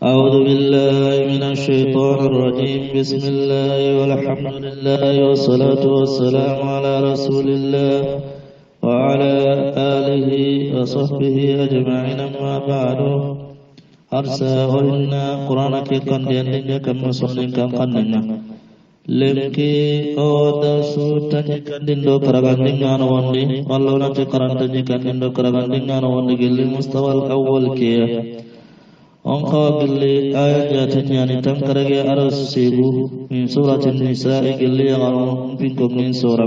أعوذ بالله من الشيطان الرجيم. بسم الله والحمد لله والصلاة والسلام على رسول الله وعلى آله وصحبه أجمعين. أما بعد أرسى وإنا قرآنك كان ديننا كما سنين كان قننا لمكي أودا سوتني كان ديندو كرغاندين غانا وندي والله نتي قرانتني كان ديندو كرغاندين غانا وندي جل مستوى الأول كي أنقى باللي آيات يعني تنكرج أرس سيبو من سورة النساء اللي يغرون فيكم من سورة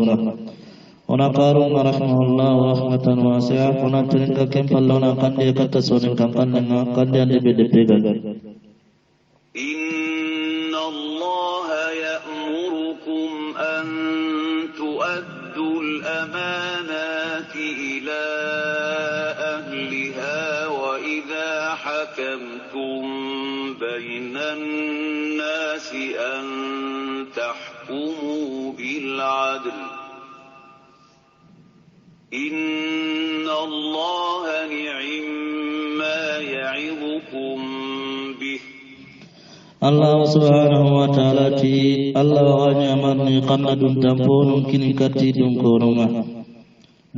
ونقارون رحمه الله رحمة واسعة ونترك كم فلونا قد يكتسون كم قلنا قد يندبدبدل. إن الله يأمركم أن تؤدوا الأمانات إلى أهلها وإذا حكمتم بين الناس أن تحكموا بالعدل إن الله نعما يعظكم به. الله سبحانه وتعالى تي الله غني أمرني قنا دون تنبون كني كتي دون كونما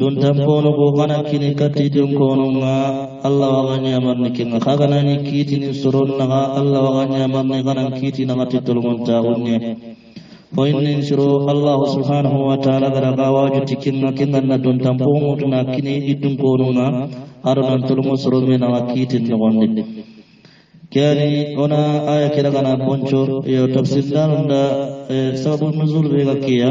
دون تنبون بوغنا كني كتي دون كونما الله غني أمرني كنا خغنا نكيتي نسرون نغا الله غني أمرني غنا كيتي نغتي تلمون تاغني فإن نشرو الله سبحانه وتعالى غرقا واجتي كنا دون تنبون وتنا كني دون كونما أرنا تلمون سرون نغا كيتي نغني كاني هنا آية كده كنا بونشو يو تفسير دارنا سبب النزول بيغاكيا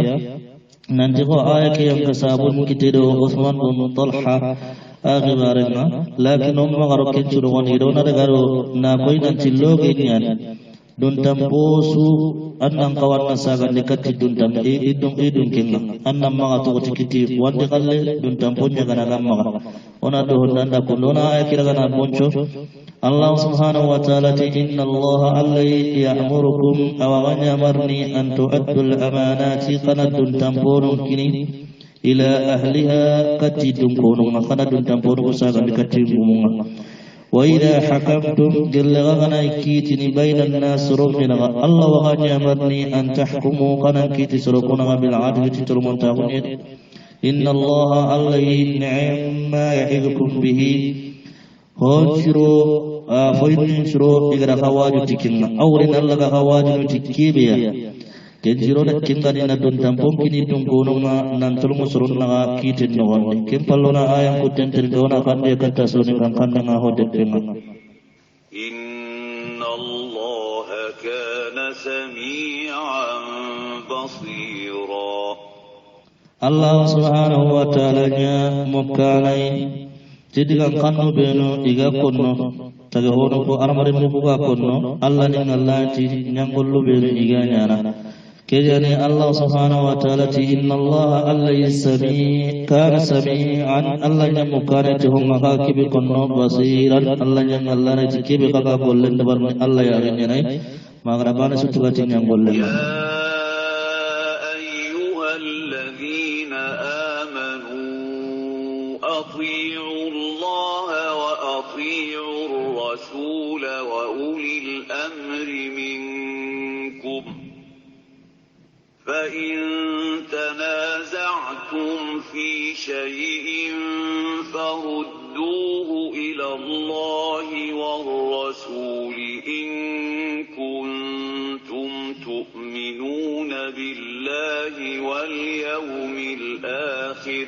ننتقو آية كيا كسابون كتيرو عثمان بن طلحة آغبارنا لكن هم غرقين شروعون يرونا دغارو ناكوي ننتلو كينيان دون تنبوسو أنن قوان نساقا لكتي دون تنبي إدون كينا أنن مغا توغتي كتي وانت قلي دون تنبون يغانا غمغا هنا دهن نندا كلنا آية كده كنا بونشو الله سبحانه وتعالى إن الله علي يأمركم أو أمرني أن تؤدوا الأمانات قند تنبون كني إلى أهلها كتي تنبون قند تنبون ساقا لكتي وإذا حكمتم جل غنا كيتني بين الناس ربنا الله وغني أمرني أن تحكموا قنا كيتي سرقنا بالعدل تترمون تاغنين إن الله علي نعم ما يعظكم به هونشرو فوينشرو إغرا خواجو تكينا أولين الله خواجو تكيبيا كنشرو نكينا لنا دون تنبوم كني دون كونونا ننتلو مسرون نغا كيتن نغاني كم فلونا آيام كتن تلدونا كان يكتا سوني كان نغا هدفنا. إن الله كان سميعا بصيرا. الله سبحانه وتعالى مكاني Tidigan kanu beno iga konno taga hono ko armare mu buga konno Allah ni Allah ti nyangollu beno iga nyana kejani Allah subhanahu wa ta'ala ti inna Allah sami kana sami'an Allah nyamu kana ti homma ka kibi konno basiran Allah nyang Allah na ti kibi ka gollen dabar Allah ya nyanai magara bana sutuga ti nyangollen أطيعوا الله وأطيعوا الرسول وأولي الأمر منكم فإن تنازعتم في شيء فردوه إلى الله والرسول إن كنتم تؤمنون بالله واليوم الآخر.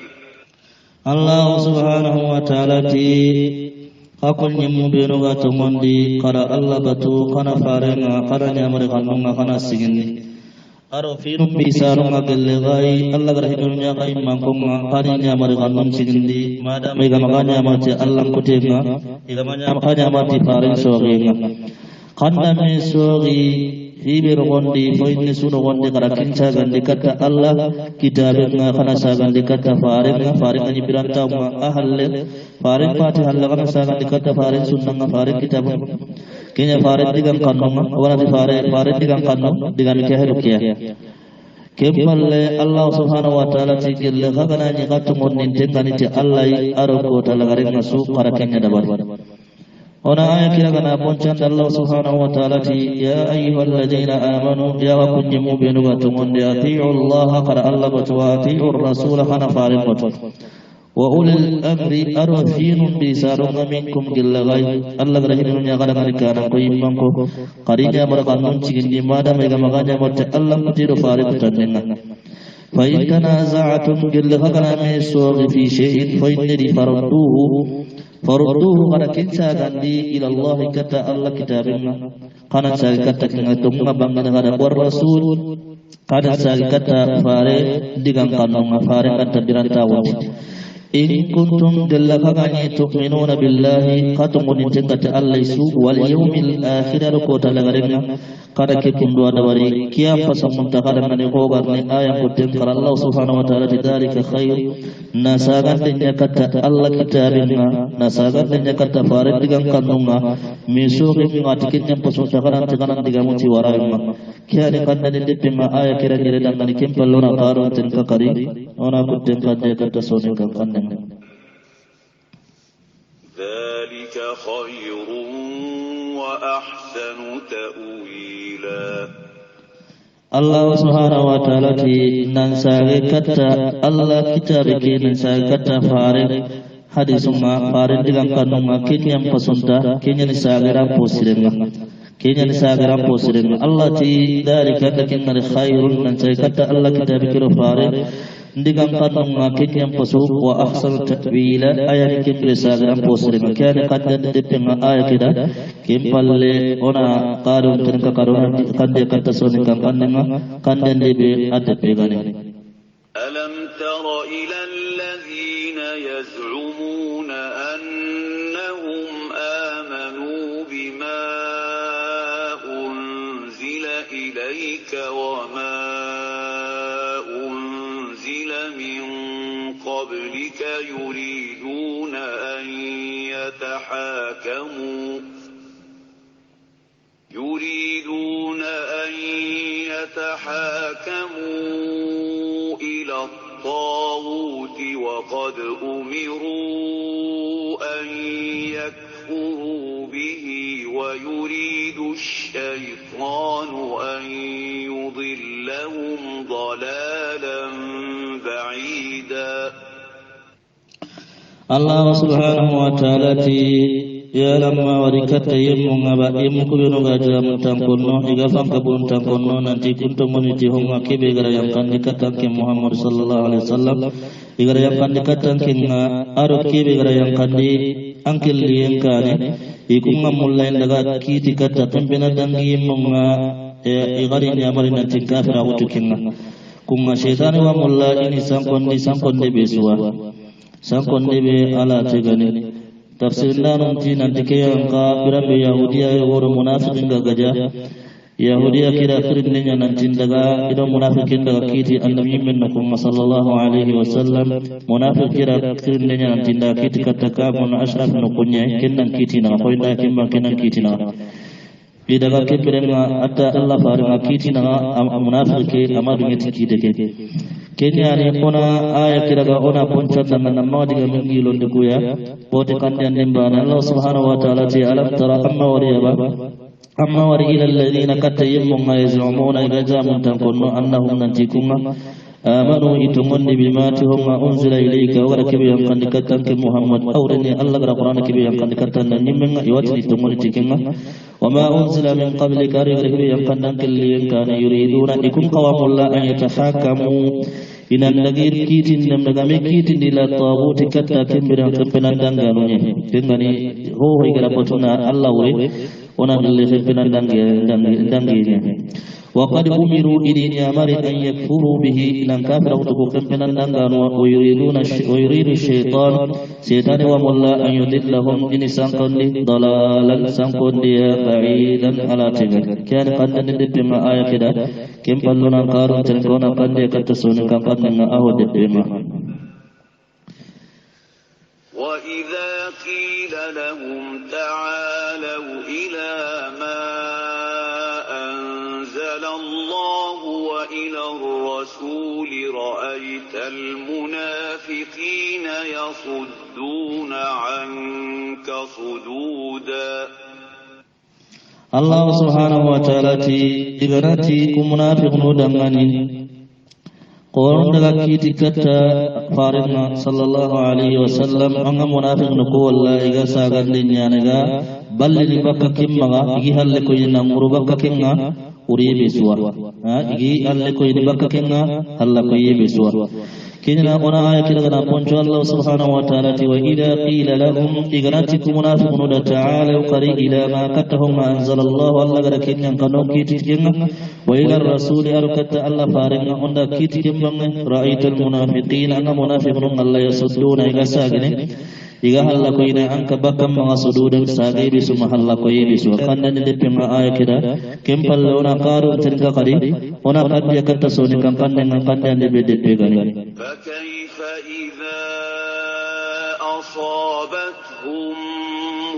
Allah subhanahu wa ta'ala ti hakul nyemmu beno ga to mondi kara Allah batu kana farenga kara nyamare kanunga kana sigindi aro firum bisaru magelle gai Allah gara hidunya gai mangkonga kari nyamare kanun sigindi mada mega maganya mati Allah kutenga iga maganya mati faren sogenga kanda me sogi hibir gondi foyni suno gondi kara kinca gandi kata Allah kitabnya kana sagandi kata faring ani biranta ma ahalle faring pati halla kana sagandi kata faring sunna faring kitab kenya faring digan kanno wana di faring digan kanno digan kehelu kiya kemballe Allah subhanahu wa ta'ala tigelle khagana ni katu monin tengani ti Allah aro ko talagare nasu karakenya dabar ona aya kira kana poncan Allah subhanahu wa ta'ala ti ya ayyuhalladhina amanu ya wa kunjimu benu gatumonde ati'u Allah qara Allah wa ati'u ar-rasul hana farin wa ulil amri arfinun bisarun minkum gillagai Allah garajinu nya kada kana ko immanko qarija marakanun cigindi mada mega maganya motte Allah mutiru farin tanenna fa in tanaza'tum gillaga me sugi fi shay'in fa inni farudduhu kana kinsa gandi ila Allah kata Allah kitabina kana sal kata kingatum bangana kada war rasul kada sal kata fare digang kanung fare kata diranta wati in kuntum dallakani tu'minuna billahi qatumun jannata Allah su wal yawmil akhir ko talagarenga kada ke kundu adawari kiam pasamun takada mane ko garne ayam ko den kar Allah subhanahu wa ta'ala dzalika khair nasagan denya kata Allah kitabinga nasagan denya kata farid digang kanunga misugi ngatikin yang pasun takaran takaran digamu ci waraima kiade kanda de depima aya kira kira dan mane kem pallona karo ten ka kari ona ko den kata sone kan kanda ذلك خير وأحسن تأويلا Allah subhanahu wa ta'ala ti nan sage katta Allah kitabe ke nan sage katta fare hadisuma fare digan kanuma kenyam pasunta kenyan sagara posirenga kenyan sagara posirenga Allah ti dalika takinna khairun nan sage katta Allah kitabe ke fare ndigan kanunga kenyam pasu wa ahsan ta'wila ayat ke sagara posirenga kane kadda depenga ayat kida kempalle ona qarun tenka karuna kadde katta sone kan kannga kande ndebe adde pegane alam tara ila alladhina yaz'umuna annahum amanu bima unzila ilayka wama unzila min qablika yuriduna an يتحاكموا إلى الطاغوت وقد أمروا أن يكفروا به ويريد الشيطان أن يضلهم ضلالا بعيدا. الله سبحانه وتعالى ya lamma warikata yemmu ngaba yemmu ko beno gaja mutankonno iga fanka bon tankonno nanti kunto moniti homma kebe gara yang kan dikatan ke Muhammad sallallahu alaihi wasallam igara yang kan dikatan ke aro kebe gara yang kan di angkel liyen kane ikunga mullain daga kiti kata pembena dangi yemmu igari nyamari nanti kafira utukinga kunga syaitan wa mulla ini sangkonde besuwa sangkonde be ala tegane tafsir nan ti nanti ke angka birabe yahudiya yoro munafiqin gaja yahudiya kira kirin nya nanti daga ido munafiqin daga kiti annabi min nakum sallallahu alaihi wasallam munafiq kira kirin nya nanti daga kiti kataka mun ashraf no kunya kinnan kiti na ko inda kimba kinnan kiti na idaga kibirenga atta Allah faringa kiti na munafiqe amadu ngeti deke kenya ni ona aya kiraga ona poncha nan namma diga mingi londe kuya bote kandan nimbana Allah subhanahu wa ta'ala ti alam tara amma wari ila alladhina katayyimun yazumuna igajamun tankunnu annahum nantikunga amanu itungonni bima tuhumma unzila ilayka wa rakibu yang kandikatan ke Muhammad awrani Allah Qur'an kibi yang kandikatan nimmenga iwati itungonni tikinga wama unzila min qablika rakibu yang kandan kelli kana yuriduna ikum qawamulla an yatahakamu inan nagir kitin nam nagame kitin dila taguti katta kembiran kempenan danganunya dengani ho igara botuna Allah we ona dille kempenan danginya wa qad umiru idin yamari an yakfuru bihi lan kafara utuku kempenan danganu wa yuridu syaitan wa mulla an yudillahum ini sangkondi dalalan sangkondi ba'idan ala tigan kian kandan dipima ayat kida kempalluna karun tenkona kande katasuni kampatna ahode dipima wa idza qila lahum ta'alu ila ma anzala Allah wa ila الرسول رأيت المنافقين يصدون عنك صدودا الله سبحانه وتعالى إغناتي كمنافق ندماني قرن لكي كتا فارنا صلى الله عليه وسلم أنغا منافق نقول الله إغا ساغن لنيانغا بل لبكا كمغا إغي هل لكو ينمر بكا كمغا uriye besuwa igi alle ko yidi bakka kenga alla ko yibe besuwa kinna ona aya kila kana poncho Allah subhanahu wa ta'ala ti wa idha qila lahum igratikum munafiqun ta'ala qari ila ma katahum ma anzala Allah alla gara kinna kanu kiti kenga wa ila rasul arkata alla faringa onda kiti kenga ra'aital munafiqina anna munafiqun alla yasudduna igasagine iga halla ko ina anka bakam ma sududan sage bi suma halla ko yibi su kannan de pema aya kida kempal ona qaru tirga qari ona qadiya katta soni kan kannan kannan de be de gani fa kayfa idha asabatuhum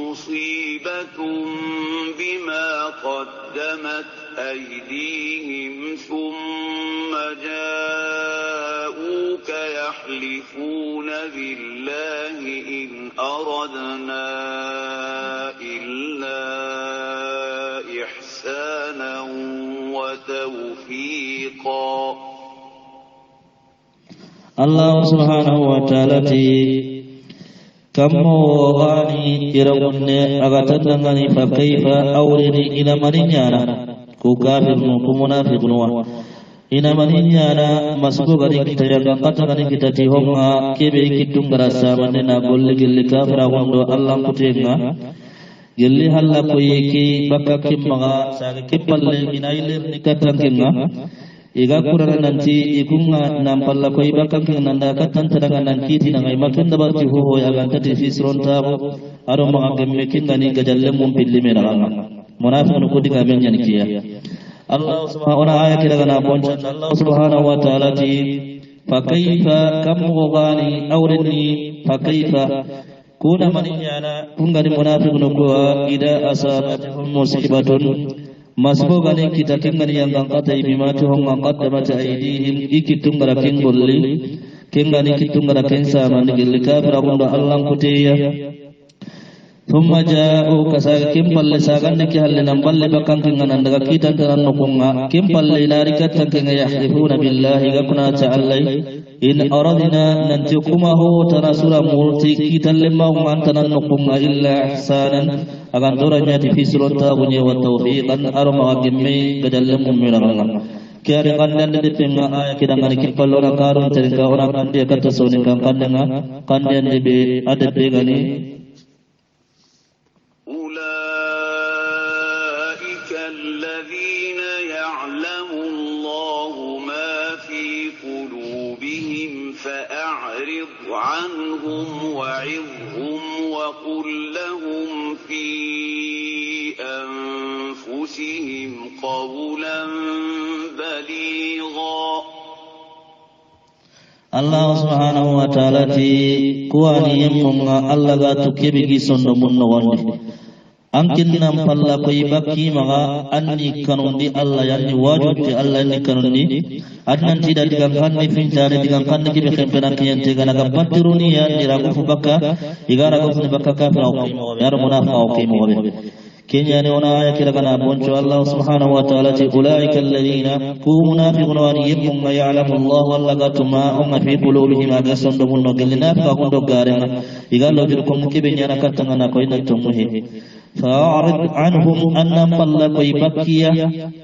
musibatun bima qaddamat aydihim thumma ja'uka yahlifuna billahi in أردنا إلا إحسانا وتوفيقا الله سبحانه وتعالى كم وغاني يرون أغتدنني فكيف أورني إلى مرينيانا كوكافر كمنافق نوح ina maninyana masgo gari kita yang kata gari kita tihonga kebe kitung berasa manena golle gelle kafra wando Allah kutenga gelle halla koyeki bakka kimmaga saga kipalle inaile nikatan kenga iga kurana nanti ikunga nampalla koy bakka kenga nanda katan tadanga nanti tinanga imakenda barti ho ya ganta ti fisronta aro ma gemme kinga ni gajalle mum pilli mera munafiqun ko diga men yankiya Allah subhanahu wa ta'ala kira kana poncha Allah subhanahu wa ta'ala ti fa kaifa kam ghani awrini fa kaifa kuna maninyana kungani munafiqun ko ida asabatuhum musibatun masbo gani kita kengani yang kata ibimatu hum qaddamat aydihim ikitungara kengolli kengani kitungara kensa man gilika firaqunda Allah kutiya ثم جاءوا كسا كم بل ساغن كي هل نمبل بكان كن نندغا كيتا تنكونغا كم بل لاريكا تنكن يحلفون بالله غكنا تعالى ان اردنا ننتقمه ترسل مولتي كيتا لما وان تنكونغا الا احسانا اغان دورنيا في سرونتا غني وتوفيقا ارما غمي غدل مميرا كاري قندن دي بينغا آية كده ngani kipallona karun teringa orang kandi kata soni kan kandenga kanden de be ade be gani فأعرض عنهم وعظهم وقل لهم في أنفسهم قولا بليغا الله سبحانه وتعالى كواني يمم الله غاتكبي سنو منوان Angkin nam palla koy bakki maga anni kanundi Allah yanni wajuti Allah ni kanundi adnan tidak digankanni fincare digankanni kibe khempena kiyante gana gabatiruni ya diragu fubaka igara go fubaka ka fa o kimo yar munafa o kimo kenya ne ona aya kira kana boncho Allah subhanahu wa ta'ala ti ulaika alladhina ku munafiqun wa yaqum ma ya'lamu Allah walla gatuma umma fi qulubihim agason do munno gelina fa ko do garema igalo dir ko kibe nyana katanga na koy na tumuhi فأعرض عنهم أن نمبل بيبكيا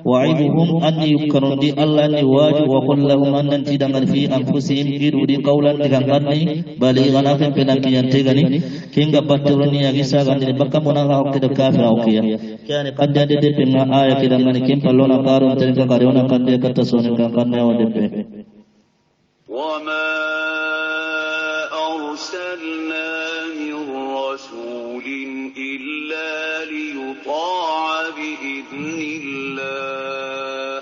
وعظهم أن يكرون دي الله نواج وقل لهم أن ننتدن في أنفسهم إرودي قولا تغنغني بليغنا في بناكيا تغني كينغا بطرني يغيسا غني بكا مناغا وكذا كافر أوكيا كياني قد يدد بنا آية كذا غني كيم فلونا قارون تلك قاريونا قد يكتسوني كان ودبه وما أرسلنا من رسول إلا ليطاع بإذن الله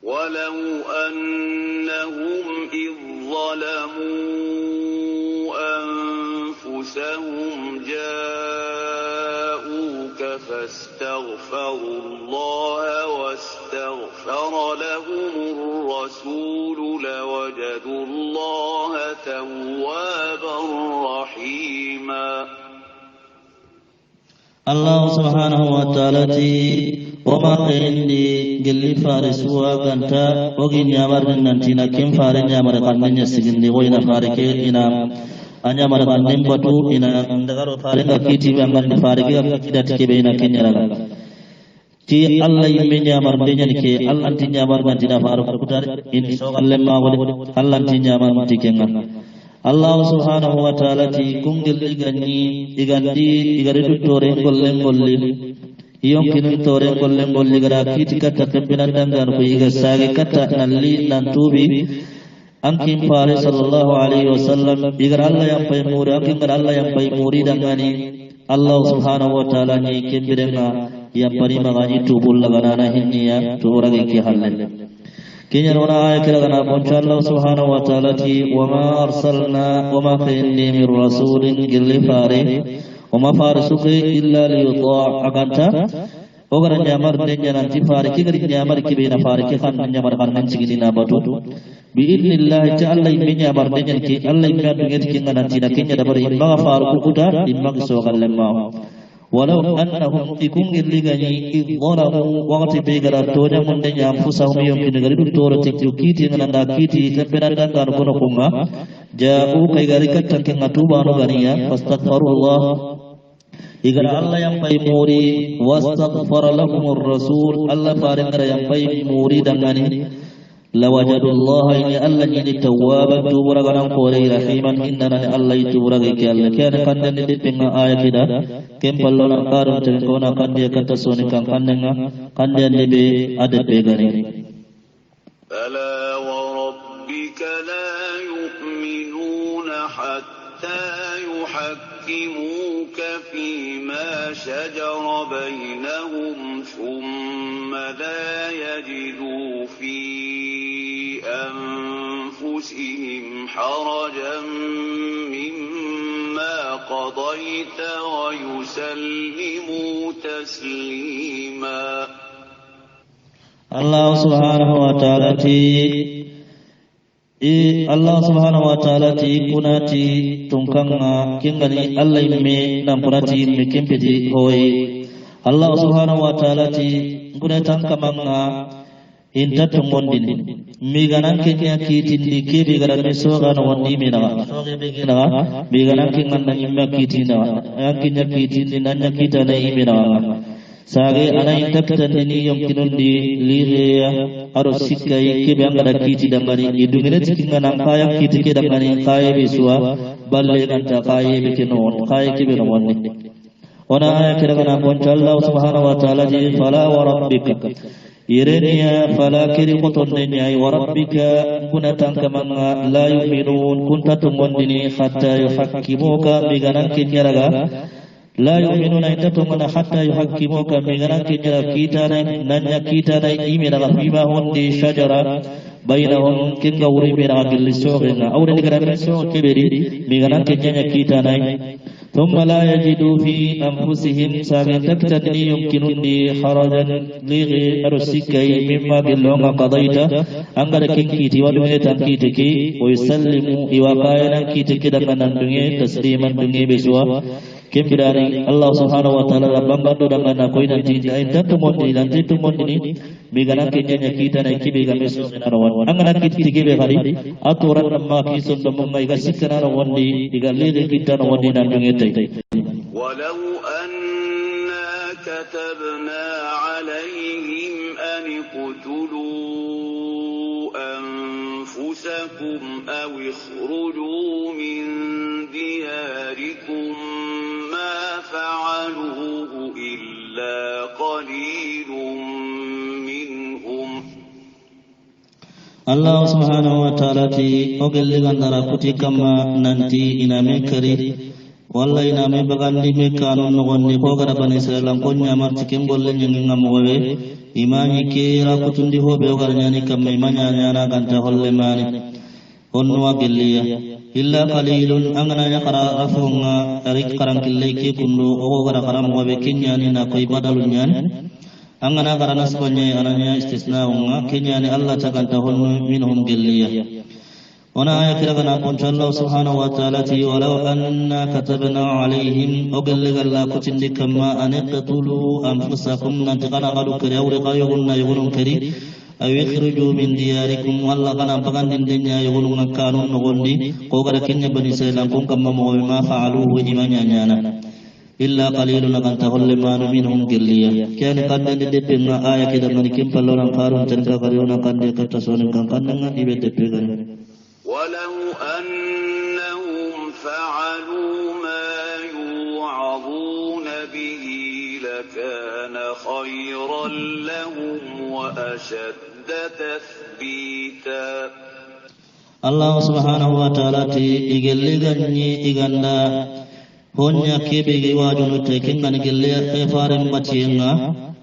ولو أنهم إذ ظلموا أنفسهم جاءوك فاستغفروا الله واستغفر لهم الرسول لوجدوا الله توابا رحيما. الله سبحانه وتعالى وما عندي قل فارسوا كنتا وقين يامر ننتينا كم فارن يامر قنن يسجن وين فاركينا أن يامر قنن بطو إنا ندغر فارن كيتي بأمر فاركي كدات كبينا كنيرا تي الله يمين يامر دنيا كي الله أنتي يامر ننتينا فارك كتار إن شاء الله ما ولد الله أنتي يامر ننتينا Allah subhanahu wa ta'ala ti kungil igandi igaridu tore gollen yonkin tore gollen gara kiti kata tempinan dangan ko iga sage kata nalli nantubi ankin pare sallallahu alaihi wasallam igar Allah yang pay muri ankin Allah yang pay muri dangani Allah subhanahu wa ta'ala ni kembirenga yang pari magani tubul lagana hinniya turage ki halle كي نرى آية كلا بنش الله سبحانه وتعالى وما أرسلنا وما خيرني من رسول إلا فاري وما فارسك إلا ليطاع أكانتا وغير نعمر دنيا ننتي فاري كي غير نعمر كي بين فاري كي خان نعمر خان ننتي نابتو بإذن الله تعالى من نعمر دنيا كي الله يمكن دنيا كي ننتي نكين يدبر إما فارق كودا إما سوغ لما ولو أنهم يكون اللي إذ ظلموا وقت بيجرا توجا من دنيا أنفسهم يمكن غير التورة تكتوكيتي من الناكيتي تبنا دعنا كونكما جاءوا كي غيرك تكين أتوبا نغنيا فاستغفروا الله إذا الله ينبي موري واستغفر لهم الرسول الله فارغ ينبي موري دعاني لوجدوا الله إن الله إن توابا توبرا غنم قولي رحيما إننا الله توبرا كيال كان كندن لبنا آية كده كم بلونا كارم تلقونا كندي كتسوني كندنا كندن لبي أدب بغني. فلا وربك لا يؤمنون حتى يحكموك فيما شجر بينهم ثم لا يجدوا في أنفسهم حرجا مما قضيت ويسلموا تسليما. الله سبحانه وتعالى Allah subhanahu wa ta'ala ti kunati tungkanga kingani Allah imme nam kunati imme kempeti hoy Allah subhanahu wa ta'ala ti kunatan kamanga inta tungondini miganan kenya kitindi kebe garan mesoga no wonni minaga miganan kingan imma kitina yakinya kitindi nanya kita na iminaga sage anai taptan ni yomkinun di liya aro sikkai kebe angada kiti dangani idungene tikinga nang kaya kiti ke dangani kaya biswa balle nanta kaya bikinon kaya kebe no wonni ona aya kiragana poncha Allah subhanahu wa ta'ala ji fala wa rabbika ireniya fala kiri qoton nenya wa rabbika kunatan kamanga la yu'minun kunta tumondini hatta yuhakkimuka biganan kinyaraga لا يؤمنون إنتم حتى يحكموك بغنان كجرا كيتانا ننيا كيتانا إيمنا فيما هندي شجرة بينهم كنغا وري بينا بالسوغنا أو نغرا من سوغ كبيري بغنان كجرا كيتانا ثم لا يجدوا في أنفسهم ساغن تكتني يمكنني خرجا لغي أرسكي مما باللغة قضيت أنغر كنكيتي ودمي تنكيتكي ويسلموا إواقاينا كيتكي دمنا دنيا تسليما دنيا بسوا كم بداري الله سبحانه وتعالى ربنا دعنا نكوي ننتي إن تموندي بيجانا كنيا كيتا نكى بيجامي سوسنا روان أنا كيتي كي بيهاري أتورا نما كيسون دمنا إيجا سكنا روان دي إيجا ليه كيتا روان دي نانجوني ولو أننا كتبنا عليهم أن اقتلوا أنفسكم أو اخرجوا من دياركم ما فعلوه إلا قليل منهم. الله سبحانه وتعالى أقل لغنرا كتي كما ننتي إنا مكري والله إنا مبغاني مكانون نغني قوغر بني إسرائيل كوني أمرت كم بولن ينغن مغوي إماني كيرا كتندي هو بيوغر نياني كم إماني نيانا كانت هول ماني ونوا قليا illa qalilun angana ya qara rafunga arik karam killeki kundu o gara karam wabe kinyani na koy badalunyan angana qara nasbanya ananya istisna unga kinyani Allah takanta honnu minhum gilliya ona ayat kiragana kuncha Allah subhanahu wa ta'ala ti walau anna katabna alaihim ogilligalla kucindi kama aniqtulu anfusakum nantiqana qadu kari awri qayugunna yugunun kari aw yakhruju min diyarikum walla kana bagandin dinya yugunun kanun nogondi ko gara kinya bani selan kun kamma mo ma fa'aluhu imanya nyana illa qalilun kan tahulle manu minhum gilliya kiani kadde de penga aya kidan ni kim palloran karun tanka kariona kadde katta sonin kan kannanga ibe de pegani ولو أنهم فعلوا ما يوعظون به لكان خيرا لهم وأشد تثبيتا الله سبحانه وتعالى إيجلغني إيغاندا هونيا كيبي واجونو تكينغان إيجلغ إفارم باتينغا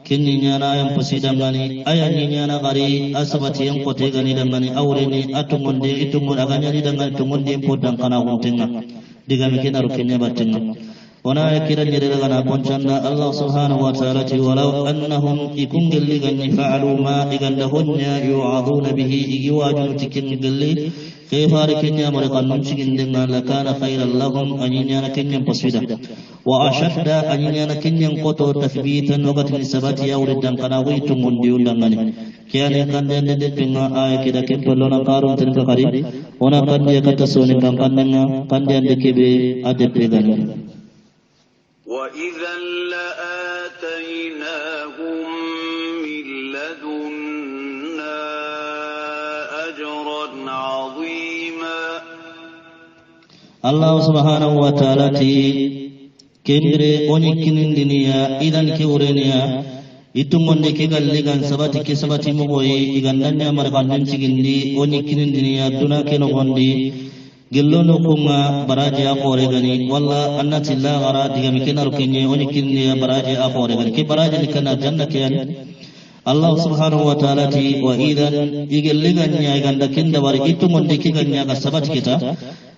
kinni nyana yang pasidangani ayani nyana gari asabati yang kote gani dangani awreni atungonde itungon aganya ni dangani tungonde podang kana huntenga diga mikina rukenya batenga ona yakira nyere dagana ponchanda Allah subhanahu wa ta'ala ti walau annahum ikungelli ganni fa'alu ma iganda honya yu'aduna bihi igiwajun tikin gelli kefar kenya mare kannum cigindenga lakana khairan lahum anyinya kenya pasida wa ashadda anyinya kenya koto tathbitan waqtin sabati yawridan kana waitum mundi undangani kiyane kande de pinga ay kida kempolona karun tin bakari ona kande kata soni kan kannanga kande ande kebe ade pegani وإذا لآتيناهم من لدنا أجرا عظيما الله سبحانه وتعالى kembere oni kinin dunia idan ke urenia itu monde ke galligan sabati ke sabati mogoyi igandanya markandan cigindi oni kinin dunia duna ke no gondi gellono kuma baraje akore gani walla annati la gara diga mikena rukenye oni kinne baraje akore gani ke baraje likana janna ke Allah subhanahu wa ta'ala ti wa idan igelliganya iganda kinda bari itu monde ke ganya ga sabat kita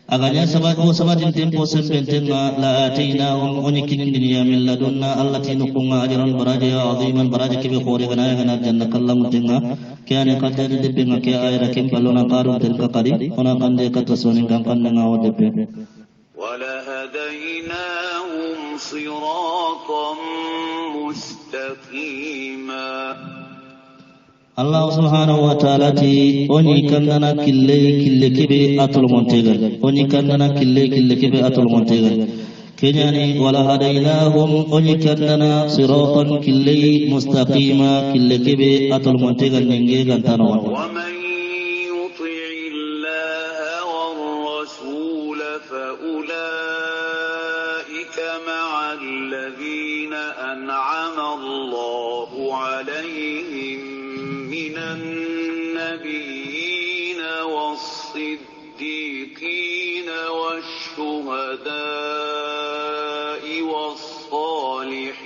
aganya sabat o sabatin tempo sembentenga la atainahum oni kinin dunya min ladunna allati nukunga ajran baraje aziman baraje ke be khore gana gana janna kallam tenga kiane kadde de benga ke ayra kim balona karu den ka kari ona kande kata sonin kan kannga wode be wala hadainahum siratan mustaqima Allah subhanahu wa ta'ala ti oni kannana kille kebe atul montegal oni kannana kille kebe atul montegal kenyani wala hadainahum oni kannana siratan kille mustaqima kille kebe atul montegal nenge gantano wa man yuti'illaha war rasul fa ulaika ma'al ladhina an'ama Allahu 'alayhim من النبيين والصديقين والشهداء والصالحين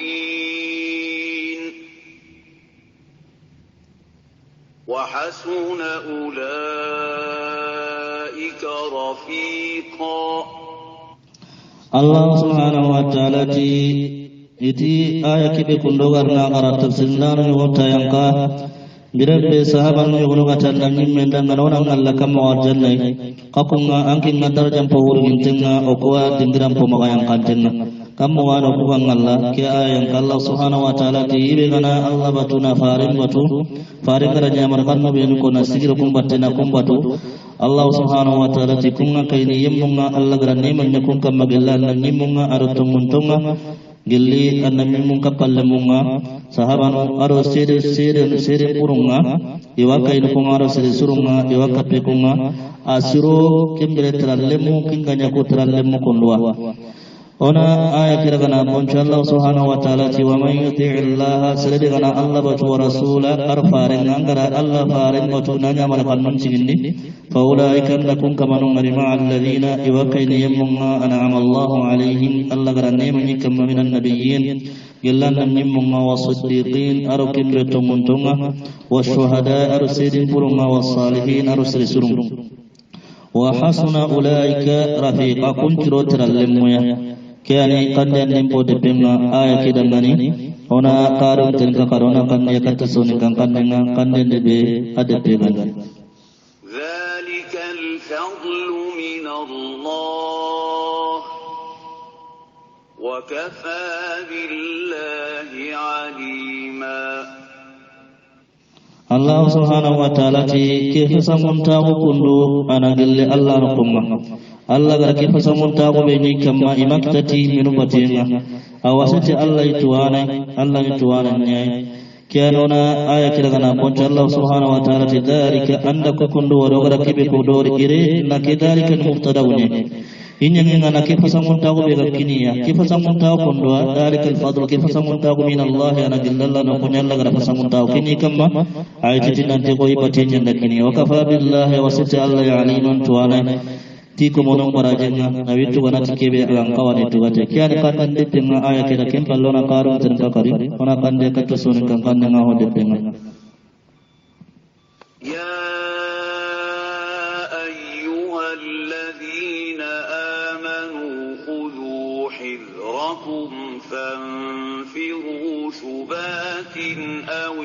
وحسن أولئك رفيقا الله سبحانه وتعالى iti aya kibe kundogarna gara tafsirna wota yanka birabbe sahaban yugo gatan nyimme ndanga nona Allah kam warjanna kakunga ankin darajan pawur gintenga okwa dindiram po magayan kantenga kam wano kubang Allah ke ayan Allah subhanahu wa ta'ala ti ibe gana Allah batuna farin gara nyamar kan ben ko nasigiro kum batena kum batu Allah subhanahu wa ta'ala ti kunga kayni yemmunga Allah gara neman nyakun kam magalla nyimmunga arutum muntunga gilli annami mun kapalle munga sahabano aro sere purunga iwa kayno ko aro sere surunga iwa kape kunga asiro kembere trallemu kinganya ko trallemu konwa ona aya kiragana poncha Allah subhanahu wa ta'ala ti wa man yuti'illaha sirri gana Allah wa rasula arfarin angara Allah farin watu nanya malakan cigindi fa ulaika lakum kamanu marima alladhina iwa kayni yamma an'ama Allahu alaihim Allah garanne manikam minan nabiyyin yallan nimma wasiddiqin arukim retumuntunga washuhada arsidin purunga wassalihin arusri surung وحسن أولئك رفيقا كنترو ترلمويا كياني قد ينبو دبنا آية كده غني هنا قارب تلك قرونا قد يكتسوني كان قد ينبي أدبي غني ذلك الفضل من الله وكفى بالله عليما Allah subhanahu wa ta'ala ti kefa samuntaku kundu anagille Allah nukunga Allah gara kefa samuntaku be ni kamma imaktati minu batenga awasati Allah ituwana nyai kianona aya kiragana poncha Allah subhanahu wa ta'ala ti dhalika andaka kundu warogara kibe kudori ire na kedhalika mubtadaune inyanga na kefa samuntaku be gakiniya kefa samuntaku kundu dhalika alfadlu kefa samuntaku min Allah anagille Allah nukunya Allah gara samuntaku kini kamma ayati nanti koi batin yang kini wakafa billahi wasati Allah aliman tuana tiku monong barajenga nabi tu kana tikebe langkawan itu kata kian kan de tenga aya kira kem pallona karum tenka kari ona kan de kata sunan kan nga ho de tenga ya ayyuhalladhina amanu khudhu hidrakum fanfiru thubatin aw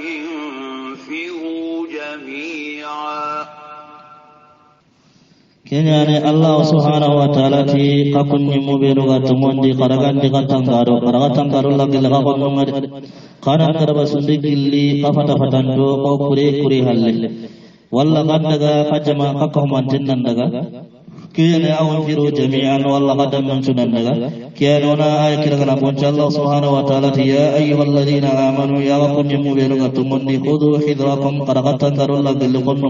kenyane Allah subhanahu wa ta'ala ti kakunni mubenu gatumondi karagan di katangaro lagi laga konno ngade kana karaba sundi gilli kafata fatando ko kure halle walla gandaga kajama kakahmantin nandaga kiyane awon firu jami'an walla qadam man sunandaga kiyane ona ay kiragana poncha Allah subhanahu wa ta'ala ya ayyuhalladhina amanu ya kunni mubenu gatumondi khudhu hidrakum karagatan darul lagi konno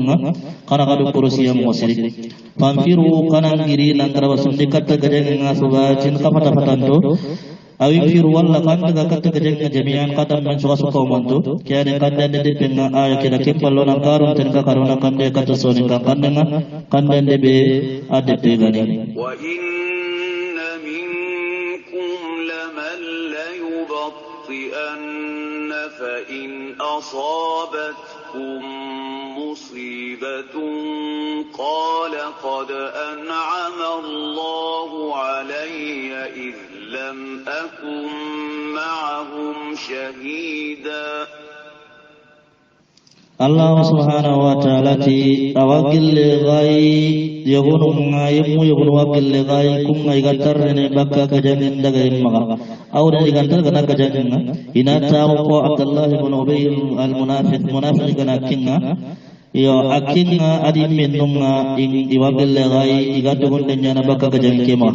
karagadu kurusiyam wasiri fanfiru kanan giri nangraba sundi katta gajenga subacin kafata fatanto awi firu walla kanda katta gajenga jami'an kadam man suka umanto kiane kanda de penga aya kida kempallo nan karun tenka karuna kande katta soni kanda de be ade pegani wa inna minkum laman la yubti'anna fa in asabatkum مصيبة قال قد أنعم الله علي إذ لم أكن معهم شهيدا Allah subhanahu wa ta'ala ti awagil gai yagunu ngayemu yagunu wagil gai kum ngai gantar ne bakka kajanin daga imma awre ni gantar kana kajanin ina tawo ko Abdullah ibn Ubay al-munafiq kana kinga yo akinga adi menunga iwagil gai igatu gonde nyana bakka kajanin kema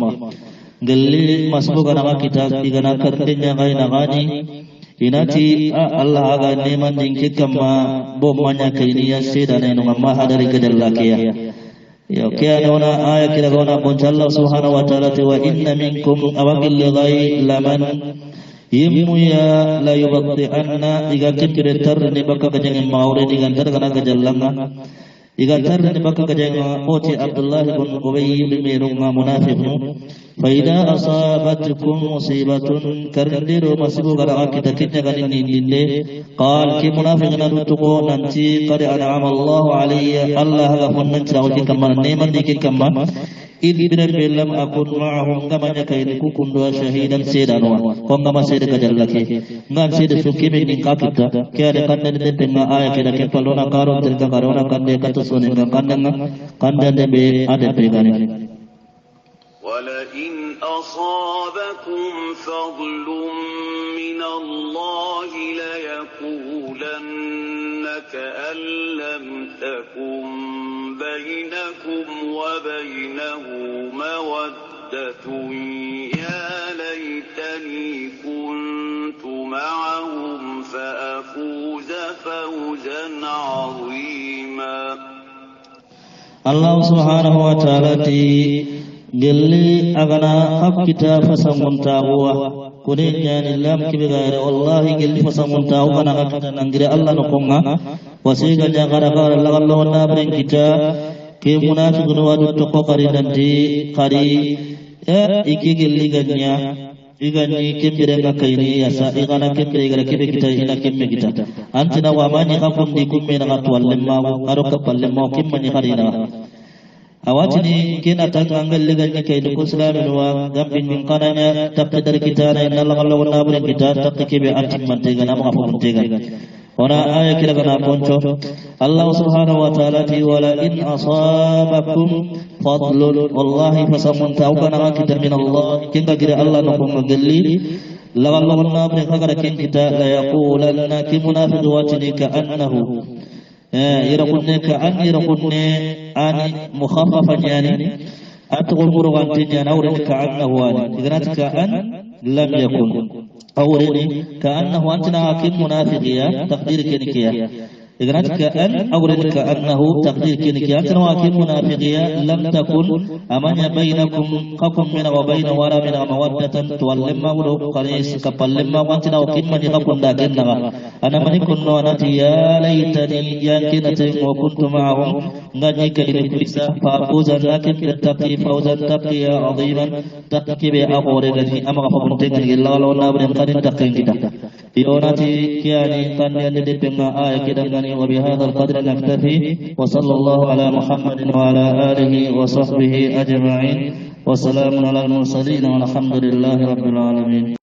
galli masbu kana kita igana karte nya gai nagani inati Allah aga neman dingkit kama bomanya kainiya seda nenu amma hadari kadallakiya yo kiya nona aya kira gona boncha Allah subhanahu wa ta'ala wa inna minkum awaqil ghai laman yimmu ya la yubti anna iga kitire tarni baka kajeng maure digantar kana kajallanga iga tarni baka kajeng oti Abdullah ibn Ubay bin Merunga munafiqun faida asabatkum musibatun kardiru masibu gara kita ganin ninde qal ki munafiqna rutuko nanti qad an'ama Allah alayya Allah ghafun nanti kamman neman dikit kamman idbirar belam akun ma'ahum gamanya kaini kukundwa shahidan sedanwa konga masede kajallake ngan sede sukibe ninka kita kaya kanda de penga aya keda kepalona karon terka karona kande kata soninga kanda de be ade pegani ولئن أصابكم فضل من الله ليقولن كأن لم تكن بينكم وبينه مودة يا ليتني كنت معهم فأفوز فوزا عظيما الله سبحانه وتعالى gelli agana hab kita fasamunta huwa kunin yani lam kibigare wallahi gelli fasamunta huwa kana hakata nangire Allah no konga wasiga jagara gara Allah na bren kita ke munafiqun wadu to ko kari nanti kari iki gelli ganya igani kembere ngakaini yasa igana kembere gara kibe kita ina kemme kita antina wa mani kafum di kumme na katwal lemma karo kapal lemma kimmani harina awatini kina tangangal liganya kay ko salamin wa gambin min qananya taqdar kitana inna Allah wa nabrin kita taqibi atim mantega nama afun tega wana aya kila kana poncho Allah subhanahu wa ta'ala ti wala in asabakum fadlun wallahi fasamun ta'ukana kita min Allah kinga gira Allah no magalli lagallo nabrin kagara kin kita la yaqulanna ki munafiqatini ka annahu يرقني كأن يرقني أني مخففا يعني أتقول مرغانتين يعني أورد كأنه أني إذا كأن لم يكن أورد كأنه أنتنا حكيم منافقية تقدير كنكية إذا كأن أورد كأنه تقدير كنكية أنتنا حكيم منافقية لم تكن أمن بينكم قكم من وبين ولا من مودة تولما ولو قريس كبلما وأنتنا حكيم من يقبل لكنها أنا من كن ونتي يا ليتني يمكنت وكنت معهم نجي كلمة كريسة فأفوز لكن تتقي فوزا تقي عظيما تقي بأقورغني أما فبنتين إلا لو نابن قد تقين كده يونتي كياني قد يندي بما آية كده وبهذا القدر نكتفي وصلى الله على محمد وعلى آله وصحبه أجمعين وسلام على المرسلين والحمد لله رب العالمين.